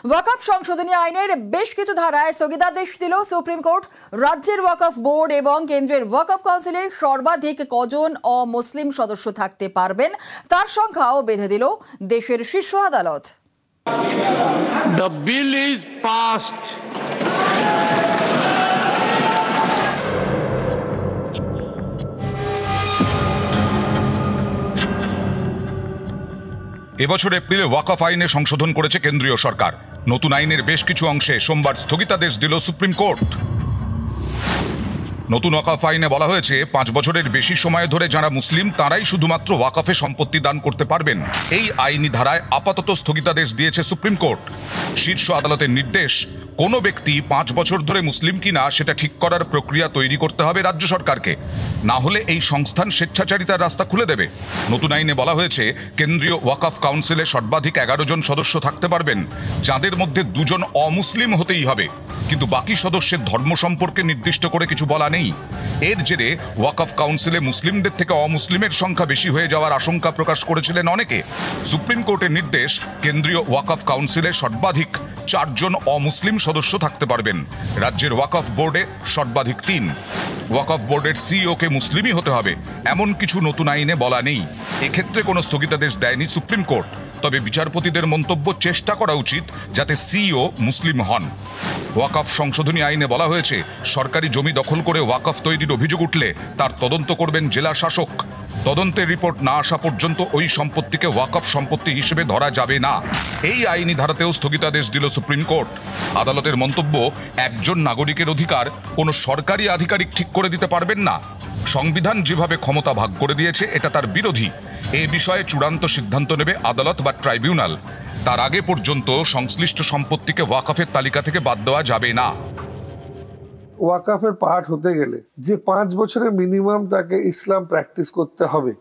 ওয়াকফ সংশোধনী আইনের বেশ কিছু ধারায় স্থগিতাদেশ দিল সুপ্রিম কোর্ট। রাজ্যের ওয়াকফ বোর্ড এবং কেন্দ্রের ওয়াকফ কাউন্সিলে সর্বাধিক কজন অমুসলিম সদস্য থাকতে পারবেন তার সংখ্যাও বেঁধে দিল দেশের শীর্ষ আদালত। The bill is passed. এবছর এপ্রিলে ওয়াকফ আইনে সংশোধন করেছে কেন্দ্রীয় সরকার। নতুন আইনের বেশ কিছু অংশে সোমবার স্থগিতাদেশ দিল সুপ্রিম কোর্ট। নতুন ওয়াকফ আইনে বলা হয়েছে 5 বছরের বেশি সময় ধরে যারা মুসলিম তারাই শুধুমাত্র ওয়াকফে সম্পত্তি দান করতে পারবেন। এই আইনি ধারায় আপাতত স্থগিতাদেশ দিয়েছে সুপ্রিম কোর্ট। শীর্ষ আদালতের নির্দেশ, কোনো ব্যক্তি 5 বছর ধরে মুসলিম কিনা সেটা ঠিক করার প্রক্রিয়া তৈরি করতে হবে রাজ্য সরকারকে, না হলে এই সংস্থান স্বেচ্ছাচারিতার রাস্তা খুলে দেবে। নতুন আইনে বলা হয়েছে কেন্দ্রীয় ওয়াকফ কাউন্সিলে সর্বাধিক 11 জন সদস্য থাকতে পারবেন, যাদের মধ্যে 2 জন অমুসলিম হতেই হবে, কিন্তু বাকি সদস্যের ধর্ম সম্পর্কে নির্দিষ্ট করে কিছু বলা নেই। এর জেরে ওয়াকফ কাউন্সিলে মুসলিমদের থেকে অমুসলিমের সংখ্যা বেশি হয়ে যাওয়ার আশঙ্কা প্রকাশ করেছিলেন অনেকে। সুপ্রিম কোর্টের নির্দেশ, কেন্দ্রীয় ওয়াকফ কাউন্সিলে সর্বাধিক 4 জন অমুসলিম সদস্য থাকতে পারবেন। রাজ্যের ওয়াকফ বোর্ডে সর্বাধিক 3। ওয়াকফ বোর্ডের সিইও কে মুসলিমই হতে হবে এমন কিছু নতুন আইনে বলা নেই। এক্ষেত্রে কোনো স্থগিতাদেশ দেয়নি সুপ্রিম কোর্ট। তবে বিচারপতিদের মন্তব্য, চেষ্টা করা উচিত যাতে সিইও মুসলিম হন। ওয়াকফ সংশোধনী আইনে বলা হয়েছে সরকারি জমি দখল করে ওয়াকফ তৈরির অভিযোগ উঠলে তার তদন্ত করবেন জেলা শাসক। তদন্তের রিপোর্ট না আসা পর্যন্ত ওই সম্পত্তিকে ওয়াকফ সম্পত্তি হিসেবে ধরা যাবে না। এই আইনি ধারাতেও স্থগিতাদেশ দিল সুপ্রিম কোর্ট। আদালতের মন্তব্য, একজন নাগরিকের অধিকার কোনো সরকারি আধিকারিক ঠিক করে দিতে পারবেন না। সংবিধান যেভাবে ক্ষমতা ভাগ করে দিয়েছে এটা তার বিরোধী। এ বিষয়ে চূড়ান্ত সিদ্ধান্ত নেবে আদালত বা ট্রাইব্যুনাল। তার আগে পর্যন্ত সংশ্লিষ্ট সম্পত্তিকে ওয়াকফের তালিকা থেকে বাদ দেওয়া যাবে না। ওয়াকফের পার্ট হতে গেলে যে 5 বছরের মিনিমাম তাকে ইসলাম প্র্যাকটিস করতে হবে,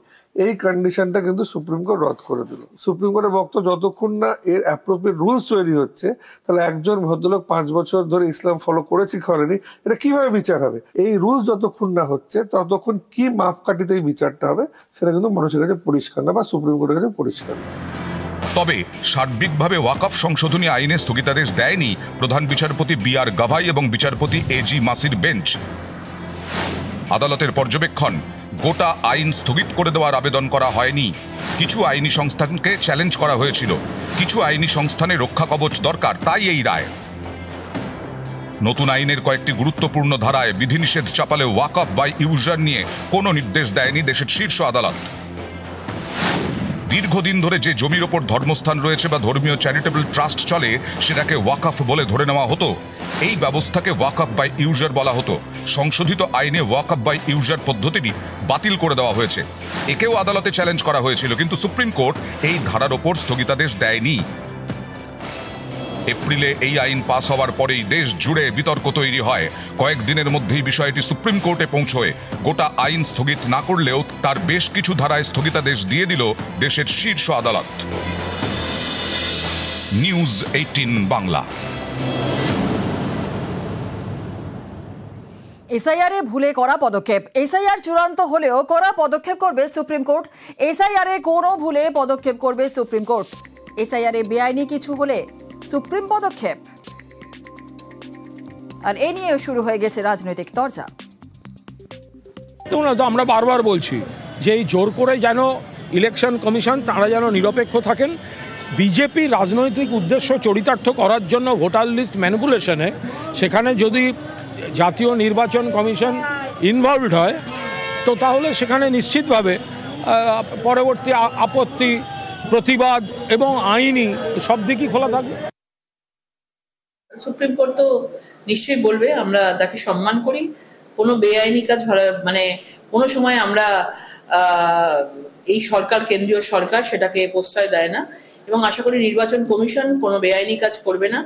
এই কন্ডিশনটা কিন্তু সুপ্রিম কোর্ট রদ করে দিল। সুপ্রিম কোর্টের বক্তব্য, যতক্ষণ না এর অ্যাপ্রোপ্রিয়েট রুলস তৈরি হচ্ছে, তাহলে একজন ভদ্রলোক 5 বছর ধরে ইসলাম ফলো করেছি করেনি এটা কিভাবে বিচার হবে? এই রুলস যতক্ষণ না হচ্ছে ততক্ষণ কি মাপকাঠিতে এই বিচারটা হবে সেটা কিন্তু মানুষের কাছে পরিষ্কার না, বা সুপ্রিম কোর্টের কাছে পরিষ্কার না। তবে সার্বিকভাবে ওয়াকফ সংশোধনী আইনে স্থগিতাদেশ দেয়নি প্রধান বিচারপতি বি.আর. গাভাই এবং বিচারপতি এ.জি. মাসির বেঞ্চ। আদালতের পর্যবেক্ষণ, গোটা আইন স্থগিত করে দেওয়ার আবেদন করা হয়নি। কিছু আইনি সংস্থানকে চ্যালেঞ্জ করা হয়েছিল। কিছু আইনি সংস্থানে রক্ষা কবচ দরকার, তাই এই রায়। নতুন আইনের কয়েকটি গুরুত্বপূর্ণ ধারায় বিধিনিষেধ চাপালে ওয়াকফ বাই ইউজার নিয়ে কোনো নির্দেশ দেয়নি দেশের শীর্ষ আদালত। দীর্ঘদিন ধরে যে জমির ওপর ধর্মস্থান রয়েছে বা ধর্মীয় চ্যারিটেবল ট্রাস্ট চলে সেটাকে ওয়াকফ বলে ধরে নেওয়া হতো। এই ব্যবস্থাকে ওয়াকফ বাই ইউজার বলা হতো। সংশোধিত আইনে ওয়াকফ বাই ইউজার পদ্ধতিটি বাতিল করে দেওয়া হয়েছে। একেও আদালতে চ্যালেঞ্জ করা হয়েছিল, কিন্তু সুপ্রিম কোর্ট এই ধারার ওপর স্থগিতাদেশ দেয়নি। এপ্রিলে এই আইন পাস হওয়ার পরেই দেশ জুড়ে বিতর্ক তৈরি হয়। কয়েকদিনের মধ্যেই বিষয়টি সুপ্রিম কোর্টে পৌঁছয়। গোটা আইন স্থগিত না করলেও তার বেশ কিছু ধারায় স্থগিতাদেশ দিয়ে দিল দেশের শীর্ষ আদালত। নিউজ 18 বাংলা। এসআইআর এ ভুলে করা পদক্ষেপ। এসআইআর চূড়ান্ত হলেও করা পদক্ষেপ করবে সুপ্রিম কোর্ট। এসআইআর এ কোনো ভুলে পদক্ষেপ করবে সুপ্রিম কোর্ট। এসআইআর এ বেআইনি কিছু হলে সুপ্রিম পদক্ষেপ। আর এ নিয়ে শুরু হয়ে গেছে রাজনৈতিক তরজা। আমরা বারবার বলছি যে এই জোর করে যেন ইলেকশন কমিশন তারা যেন নিরপেক্ষ থাকেন। বিজেপি রাজনৈতিক উদ্দেশ্য চরিতার্থ করার জন্য ভোটার লিস্ট ম্যানিপুলেশনে সেখানে যদি জাতীয় নির্বাচন কমিশন ইনভলভড হয়, তো তাহলে সেখানে নিশ্চিতভাবে পরবর্তী আপত্তি, প্রতিবাদ এবং আইনি সব দিকই খোলা থাকবে। সুপ্রিম কোর্ট তো নিশ্চয়ই বলবে, আমরা তাকে সম্মান করি। কোনো বেআইনি কাজ মানে কোনো সময় আমরা এই সরকার, কেন্দ্রীয় সরকার সেটাকে প্রশ্রয় দেয় না, এবং আশা করি নির্বাচন কমিশন কোনো বেআইনি কাজ করবে না।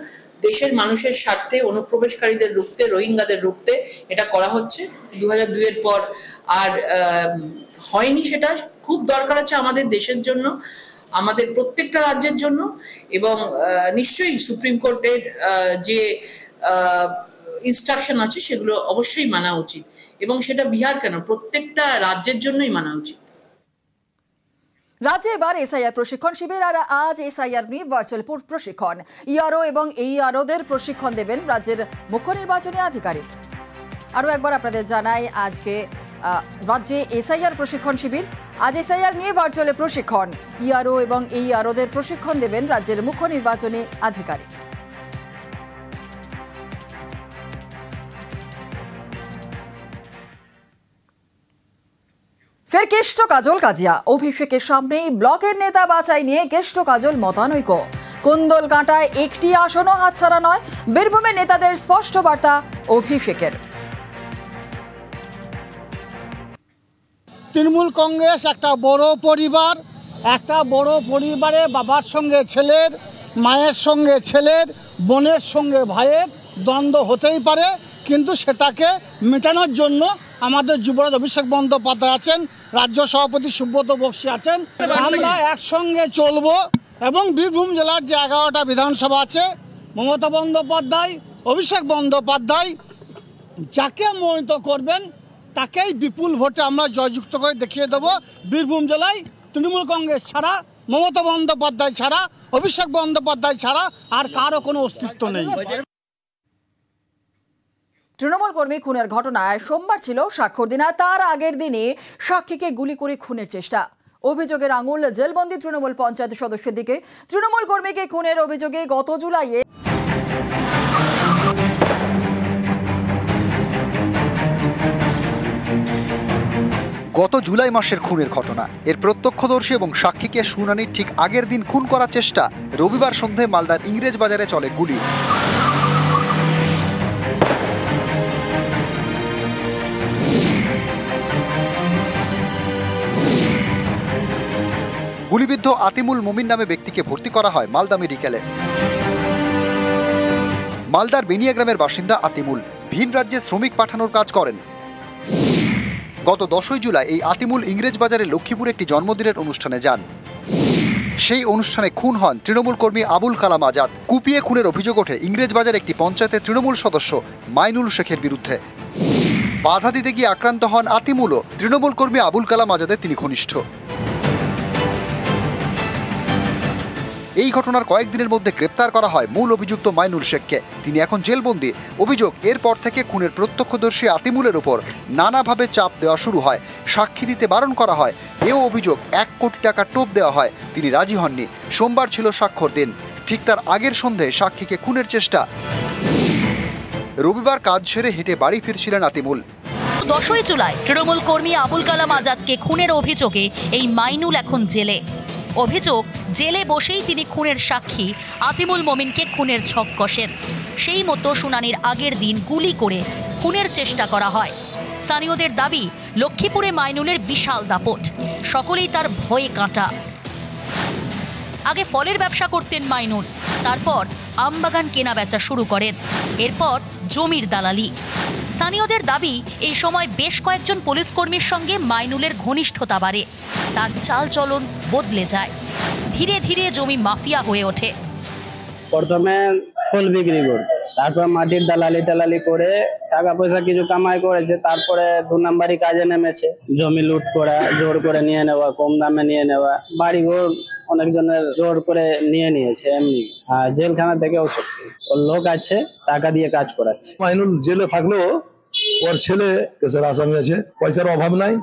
দেশের মানুষের স্বার্থে অনুপ্রবেশকারীদের রুখতে, রোহিঙ্গাদের রুখতে এটা করা হচ্ছে। 2002 পর আর হয়নি, সেটা খুব দরকার আছে আমাদের দেশের জন্য, আমাদের প্রত্যেকটা রাজ্যের জন্য। এবং নিশ্চয়ই সুপ্রিম কোর্টের যে ইনস্ট্রাকশন আছে সেগুলো অবশ্যই মানা উচিত, এবং সেটা বিহার কেন, প্রত্যেকটা রাজ্যের জন্যই মানা উচিত। রাজ্যে এবার এসআইআর প্রশিক্ষণ শিবির, আর আজ এসআইআর নিয়ে ভার্চুয়াল প্রশিক্ষণ। ইআরও এবং এইআরওদের প্রশিক্ষণ দেবেন রাজ্যের মুখ্য নির্বাচনী আধিকারিক। আরও একবার আপনাদের জানাই, আজকে রাজ্যে এসআইআর প্রশিক্ষণ শিবির। আজ এসআইআর নিয়ে ভার্চুয়াল প্রশিক্ষণ। ইআরও এবং এইআরওদের প্রশিক্ষণ দেবেন রাজ্যের মুখ্য নির্বাচনী আধিকারিক। ফের কেষ্ট কাজল কাজিয়া। অভিষেকের সামনেই ব্লকের নেতা বাছাই নিয়ে কেষ্ট কাজল মতানৈক্য। কুন্দল কাঁটায় একটি আসনও হাতছাড়া নয়, বীরভূমের নেতাদের স্পষ্ট বার্তা অভিষেকের। তৃণমূল কংগ্রেস একটা বড় পরিবার, একটা বড় পরিবারে বাবার সঙ্গে ছেলের, মায়ের সঙ্গে ছেলের, বোনের সঙ্গে ভাইয়ের দ্বন্দ্ব হতেই পারে, কিন্তু সেটাকে মেটানোর জন্য আমাদের যুবরাজ অভিষেক বন্দ্যোপাধ্যায় আছেন, রাজ্য সভাপতি সুব্রত বক্সী আছেন। আমরা একসঙ্গে চলব এবং বীরভূম জেলার যে 11টা বিধানসভা আছে, মমতা বন্দ্যোপাধ্যায়, অভিষেক বন্দ্যোপাধ্যায় যাকে মনোনীত করবেন তাকেই বিপুল ভোটে আমরা জয়যুক্ত করে দেখিয়ে দেব। বীরভূম জেলায় তৃণমূল কংগ্রেস ছাড়া, মমতা বন্দ্যোপাধ্যায় ছাড়া, অভিষেক বন্দ্যোপাধ্যায় ছাড়া আর কারও কোনো অস্তিত্ব নেই। তৃণমূল কর্মী খুনের ঘটনায় সোমবার ছিল স্বাক্ষর দিন, আর তার আগের দিনে সাক্ষীকে গুলি করে খুনের চেষ্টা। অভিযোগের আঙুল জেলবন্দি তৃণমূল পঞ্চায়েত সদস্যের দিকে। তৃণমূল কর্মীকে খুনের অভিযোগে গত জুলাইয়ে জুলাই মাসের খুনের ঘটনা। এর প্রত্যক্ষদর্শী এবং সাক্ষীকে শুনানির ঠিক আগের দিন খুন করার চেষ্টা। রবিবার সন্ধ্যায় মালদার ইংরেজ বাজারে চলে গুলি। গুলিবিদ্ধ আতিমুল মুমিন নামে ব্যক্তিকে ভর্তি করা হয় মালদা মেডিকেলে। মালদার বেনিয়া গ্রামের বাসিন্দা আতিমুল ভিন রাজ্যে শ্রমিক পাঠানোর কাজ করেন। গত 10ই জুলাই এই আতিমুল ইংরেজ বাজারে লক্ষ্মীপুরে একটি জন্মদিনের অনুষ্ঠানে যান। সেই অনুষ্ঠানে খুন হন তৃণমূল কর্মী আবুল কালাম আজাদ। কুপিয়ে খুনের অভিযোগ ওঠে ইংরেজ বাজার একটি পঞ্চায়েতের তৃণমূল সদস্য মাইনুল শেখের বিরুদ্ধে। বাধা দিতে গিয়ে আক্রান্ত হন আতিমুলও। তৃণমূল কর্মী আবুল কালাম আজাদের তিনি ঘনিষ্ঠ। এই ঘটনার কয়েকদিনের মধ্যে গ্রেপ্তার করা হয় মূল অভিযুক্ত মাইনুল শেখকে। তিনি এখন জেলবন্দি। অভিযোগ, এরপর থেকে খুনের প্রত্যক্ষদর্শী আতিমুলের উপর নানাভাবে চাপ দেওয়া শুরু হয়, সাক্ষী দিতে বারণ করা হয়। এও অভিযোগ 1 কোটি টাকা টোপ দেওয়া হয়, তিনি রাজি হননি। সোমবার ছিল স্বাক্ষর দিন, ঠিক তার আগের সন্ধ্যায় সাক্ষীকে খুনের চেষ্টা। রবিবার কাজ সেরে হেঁটে বাড়ি ফিরছিলেন আতিমুল। 10ই জুলাই তৃণমূল কর্মী আবুল কালাম আজাদকে খুনের অভিযোগে এই মাইনুল এখন জেলে। অভিযোগ, জেলে বসেই তিনি খুনের সাক্ষী আতিমুল মোমিনকে খুনের ছক কষেন। সেই মতো শুনানির আগের দিন গুলি করে খুনের চেষ্টা করা হয়। স্থানীয়দের দাবি, লক্ষ্মীপুরে মাইনুলের বিশাল দাপট, সকলেই তার ভয়ে কাঁটা। আগে ফলের ব্যবসা করতেন মাইনুল, তারপর আমবাগান কেনা বেচা শুরু করেন, এরপর জমির দালালি। স্থানীয়দের দাবি, এই সময় বেশ কয়েকজন পুলিশ কর্মীর সঙ্গে মাইনুলের ঘনিষ্ঠতা বাড়ে, তার চালচলন বদলে যায়। ধীরে ধীরে জমি মাফিয়া হয়ে ওঠে। প্রথমে ফল বিক্রি করত, তারপর মাটির দালালি করে টাকা পয়সা কিছু কামাই করেছে। তারপরে 2 নম্বরই কাজে নেমেছে, জমি লুট করা, জোর করে নিয়ে নেওয়া, কম দামে নিয়ে নেওয়া, বাড়িঘর অনেকজনের জোর করে নিয়ে নিয়েছে। এমনি জেলখানা থেকেও সত্যি ওর লোক আছে, টাকা দিয়ে কাজ করাচ্ছে। মাইনুল জেলে থাকলেও ওর ছেলে কেসের আসামি আছে, পয়সার অভাব নাই,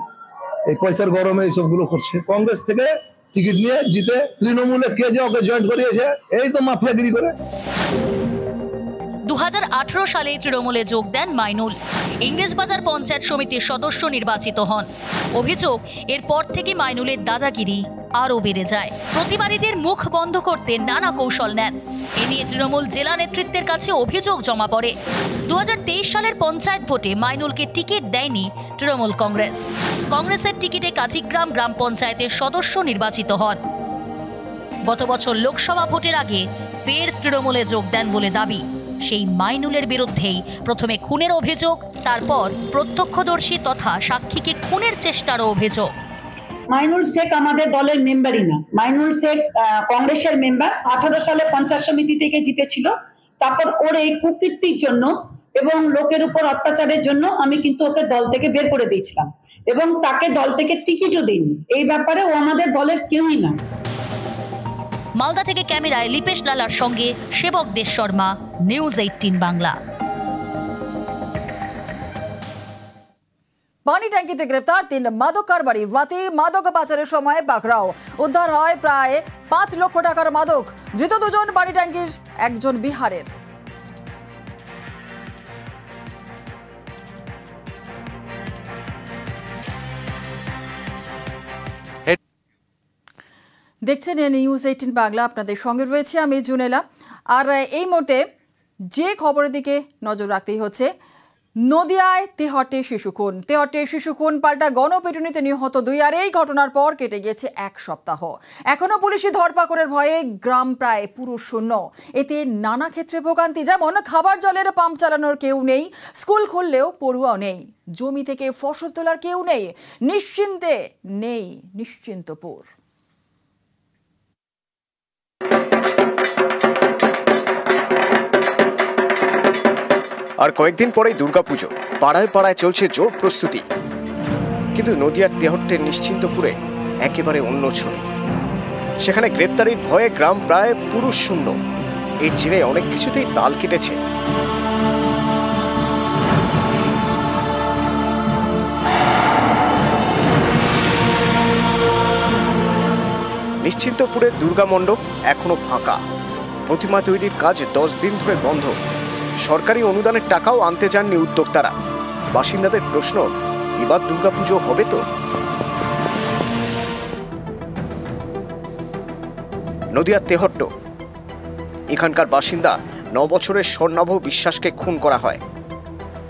এই পয়সার গরমে এইসব গুলো করছে। কংগ্রেস থেকে টিকিট নিয়ে জিতে তৃণমূলে কে যে ওকে জয়েন্ট করিয়েছে, এই তো মাফিয়াগিরি করে। 2018 সালে তৃণমূলে যোগ দেন মাইনুল। ইংরেজবাজার পঞ্চায়েত সমিতির সদস্য নির্বাচিত হন। অভিযোগ, এরপর থেকে মাইনুলের দাদাগিরি আরও বেড়ে যায়। প্রতিবাদীদের মুখ বন্ধ করতে নানা কৌশল নেন। এ নিয়ে তৃণমূল জেলা নেতৃত্বের কাছে অভিযোগ জমা পড়ে। 2023 সালের পঞ্চায়েত ভোটে মাইনুলকে টিকিট দেয়নি তৃণমূল কংগ্রেস। কংগ্রেসের টিকিটে কাজিগ্রাম গ্রাম পঞ্চায়েতের সদস্য নির্বাচিত হন। গত বছর লোকসভা ভোটের আগে ফের তৃণমূলে যোগ দেন বলে দাবি। সেই মাইনুলের বিরুদ্ধেই প্রথমে খুনের অভিযোগ, তারপর প্রত্যক্ষদর্শী তথা সাক্ষীকে খুনের চেষ্টারও অভিযোগ। মাইনুল শেখ আমাদের দলের মেম্বারই না। মাইনুল শেখ কংগ্রেসের মেম্বার, 18 সালে পঞ্চায়েত সমিতি থেকে জিতেছিল। তারপর ওর এই কুকীর্তির জন্য এবং লোকের উপর অত্যাচারের জন্য আমি কিন্তু ওকে দল থেকে বের করে দিয়েছিলাম এবং তাকে দল থেকে টিকিটও দিইনি। এই ব্যাপারে ও আমাদের দলের কেউই না। মালদা থেকে ক্যামেরায় লিপেশ লালার সঙ্গে সেবক দেশ শর্মা, নিউজ 18 বাংলা। পানি ট্যাঙ্কিতে গ্রেফতার 3 মাদক কারবারি। রাতে মাদক পাচারের সময় পাকড়াও। উদ্ধার হয় প্রায় 5 লক্ষ টাকার মাদক। ধৃত 2 জন পানি ট্যাঙ্কির, 1 জন বিহারের। দেখছেন নিউজ 18 বাংলা, আপনাদের সঙ্গে রয়েছে আমি জুনেলা। আর এই মুহূর্তে যে খবরের দিকে নজর রাখতেই হচ্ছে, নদিয়ায় তেহট্টে শিশু খুন পাল্টা গণপিটুনিতে নিহত 2। আর এই ঘটনার পর কেটে গিয়েছে 1 সপ্তাহ। এখনো পুলিশি ধরপাকড়ের ভয়ে গ্রাম প্রায় পুরো শূন্য। এতে নানা ক্ষেত্রে ভোগান্তি, যেমন খাবার জলের পাম্প চালানোর কেউ নেই, স্কুল খুললেও পড়ুয়াও নেই, জমি থেকে ফসল তোলার কেউ নেই, নিশ্চিন্তে নেই নিশ্চিন্তপুর। আর কয়েকদিন পরেই দুর্গাপুজো। পাড়ায় পাড়ায় চলছে জোর প্রস্তুতি। কিন্তু নদিয়ার তেহট্টের নিশ্চিন্তপুরে একেবারে অন্য ছবি। সেখানে গ্রেপ্তারির ভয়ে গ্রাম প্রায় পুরুষ শূন্য। এই জেরে অনেক কিছুতেই তাল কেটেছে। নিশ্চিন্তপুরের দুর্গা মণ্ডপ এখনো ফাঁকা। প্রতিমা তৈরির কাজ 10 দিন ধরে বন্ধ। সরকারি অনুদানের টাকাও আনতে যাননি উদ্যোক্তারা। বাসিন্দাদের প্রশ্ন, এবার দুর্গাপুজো হবে তো? নদিয়ার তেহট্ট, এখানকার বাসিন্দা 9 বছরের স্বর্ণাভ বিশ্বাসকে খুন করা হয়।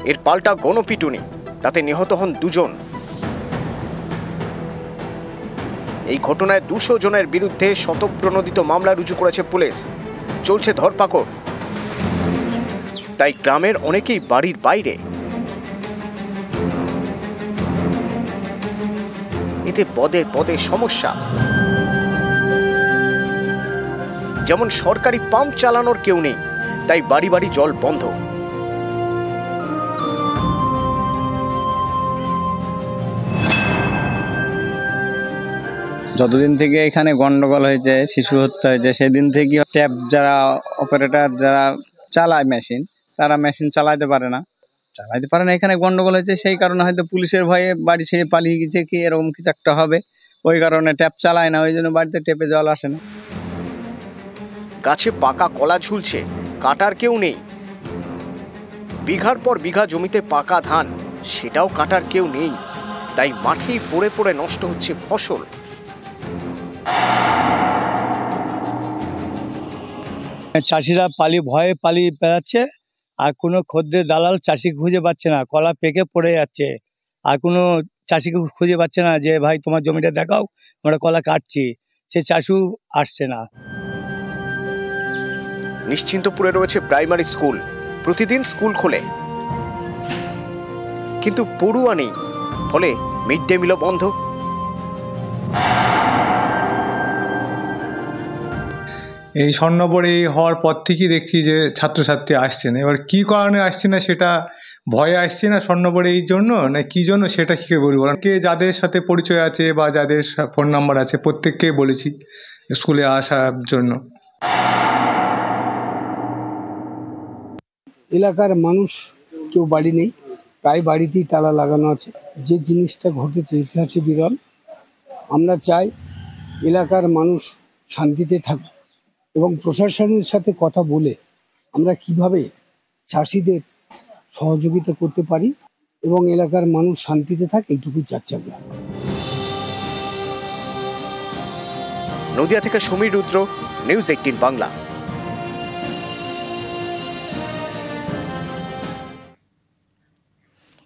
এর পাল্টা গণপিটুনি, তাতে নিহত হন 2 জন। এই ঘটনায় 200 জনের বিরুদ্ধে শতপ্রণোদিত মামলা রুজু করেছে পুলিশ। চলছে ধরপাকড়। তাই গ্রামের অনেকেই বাড়ির বাইরে। এতে পদে পদে সমস্যা, যেমন সরকারি পাম্প চালানোর কেউ নেই, তাই বাড়ি বাড়ি জল বন্ধ। যতদিন থেকে এখানে গন্ডগোল হয়েছে, শিশু হত্যা হয়েছে, সেদিন থেকে ট্যাপ যারা অপারেটর যারা চালায় মেশিন, তারা মেশিন চালাতে পারে না। এখানে গন্ডগোল হয়েছে, সেই কারণে হয়তো পুলিশের ভয়ে বাড়ি ছেড়ে পালিয়ে গেছে কি এরকম কিছু একটা হবে। ওই কারণে ট্যাপ চালায় না, ওই জন্য বাড়িতে ট্যাপে জল আসে না। গাছে পাকা কলা ঝুলছে, কাটার কেউ নেই। বিঘার পর বিঘা জমিতে পাকা ধান, সেটাও কাটার কেউ নেই। তাই মাঠেই পড়ে পড়ে নষ্ট হচ্ছে ফসল। চাষিরা ভয়ে পালিয়ে বেড়াচ্ছে, আর কোনো খদ্দের দালাল চাষি খুঁজে পাচ্ছে না। কলা পেকে পড়ে যাচ্ছে, আর কোনো চাষিকে খুঁজে পাচ্ছে না যে ভাই তোমার জমিটা দেখাও, আমরা কলা কাটছি। সে চাষিও আসছে না। নিশ্চিন্তপুরে রয়েছে প্রাইমারি স্কুল, প্রতিদিন স্কুল খোলে, কিন্তু পড়ুয়া নেই। ফলে মিড ডে মিলও বন্ধ। এই স্বর্ণপরী হওয়ার পর থেকেই দেখছি যে ছাত্রছাত্রী আসছে না। এবার কি কারণে আসছে না, সেটা ভয়ে আসছে না স্বর্ণপরী এই জন্য না কি জন্য, সেটা কি বলবো। কে যাদের সাথে পরিচয় আছে বা যাদের ফোন নাম্বার আছে প্রত্যেককে বলেছি স্কুলে আসার জন্য। এলাকার মানুষ কেউ বাড়ি নেই, প্রায় বাড়িতেই তালা লাগানো আছে। যে জিনিসটা ঘটেছে ইতিহাসে বিরল। আমরা চাই এলাকার মানুষ শান্তিতে থাকুক এবং প্রশাসনের সাথে কথা বলে আমরা কিভাবে চাষিদের সহযোগিতা করতে পারি এবং এলাকার মানুষ শান্তিতে থাকে, এইটুকুই চাচ্ছি আমরা। নদিয়া থেকে সমীর রুদ্র, নিউজ 18 বাংলা।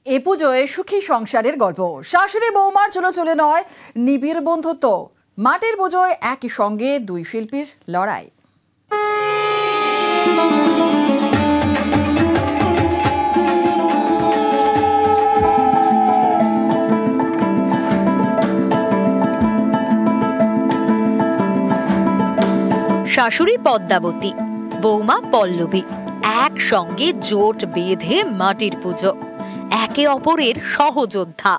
এ পুজোয় সুখী সংসারের গল্প। শাশুড়ি বৌমার চলে নয় নিবিড় বন্ধুত্ব। মাটির পুজোয় একই সঙ্গে 2 শিল্পীর লড়াই। শাশুড়ি পদ্মাবতী, বৌমা পল্লবী একসঙ্গে জোট বেঁধে মাটির পুজো, একে অপরের সহযোদ্ধা।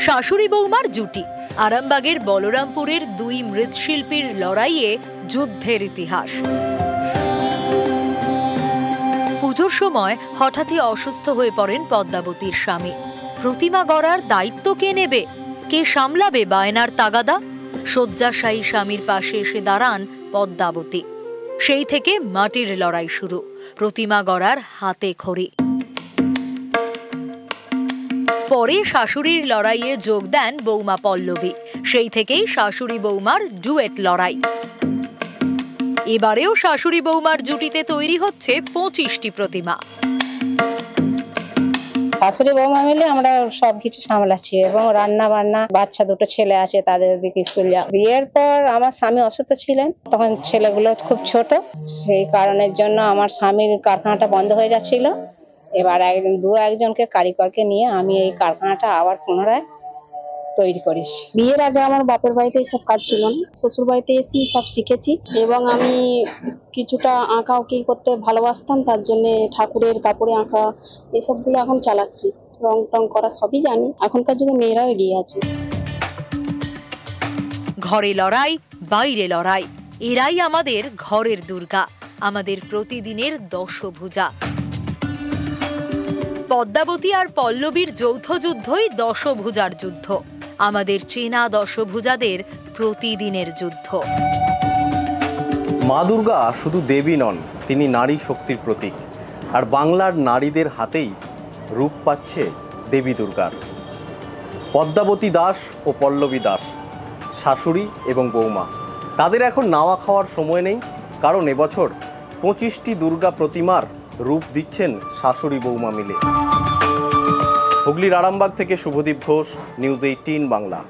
শাশুড়ি বৌমার জুটি, আরামবাগের বলরামপুরের দুই মৃৎশিল্পীর লড়াইয়ে যুদ্ধের ইতিহাস। পুজোর সময় হঠাৎই অসুস্থ হয়ে পড়েন পদ্মাবতীর স্বামী। প্রতিমা গড়ার দায়িত্ব কে নেবে? কে সামলাবে বায়নার তাগাদা? শয্যাশায়ী স্বামীর পাশে এসে দাঁড়ান পদ্মাবতী। সেই থেকে মাটির লড়াই শুরু, প্রতিমা গড়ার হাতে খড়ি। পরে শাশুড়ির লড়াইয়ে যোগ দেন বৌমা পল্লবী। সেই থেকেই শাশুড়ি বৌমার ডুয়েট লড়াই। এবারেও শাশুড়ি বৌমার জুটিতে তৈরি হচ্ছে 25টি প্রতিমা। শাশুড়ি বৌমা মিলে আমরা সবকিছু সামলাচ্ছি এবং রান্না বান্না, বাচ্চা দুটো ছেলে আছে তাদের দিকে স্কুল যাওয়া। বিয়ের পর আমার স্বামী অসুস্থ ছিলেন, তখন ছেলেগুলো খুব ছোট, সেই কারণের জন্য আমার স্বামীর কারখানাটা বন্ধ হয়ে যাচ্ছিল। এবার একজনকে কারিগরকে নিয়ে আমি এই কারখানাটা আবার পুনরায় তৈরি করেছি। বিয়ের আগে আমার বাপের বাড়িতে সব কাজ ছিল না, শ্বশুর বাড়িতে এসে সব শিখেছি এবং আমি কিছুটা আঁকাআঁকি করতে ভালোবাসতাম, তার জন্য ঠাকুরের কাপড়ে আঁকা এসবগুলো এখন চালাচ্ছি। রং টং করা সবই জানি, এখনকার যুগে মেয়েরাও এগিয়ে আছে। ঘরে লড়াই, বাইরে লড়াই, এরাই আমাদের ঘরের দুর্গা, আমাদের প্রতিদিনের দশভুজা। পদ্মাবতী আর পল্লবীর যৌথ যুদ্ধই দশভুজার যুদ্ধ, আমাদের চেনা দশভুজাদের প্রতিদিনের যুদ্ধ। মা দুর্গা শুধু দেবী নন, তিনি নারী শক্তির প্রতীক। আর বাংলার নারীদের হাতেই রূপ পাচ্ছে দেবী দুর্গার। পদ্মাবতী দাস ও পল্লবী দাস, শাশুড়ি এবং বৌমা, তাদের এখন নাওয়া খাওয়ার সময় নেই, কারণ এবছর 25টি দুর্গা প্রতিমার রূপ দিচ্ছেন শাশুড়ি বৌমা মিলে। হুগলির আরামবাগ থেকে শুভদীপ ঘোষ, নিউজ 18 বাংলা।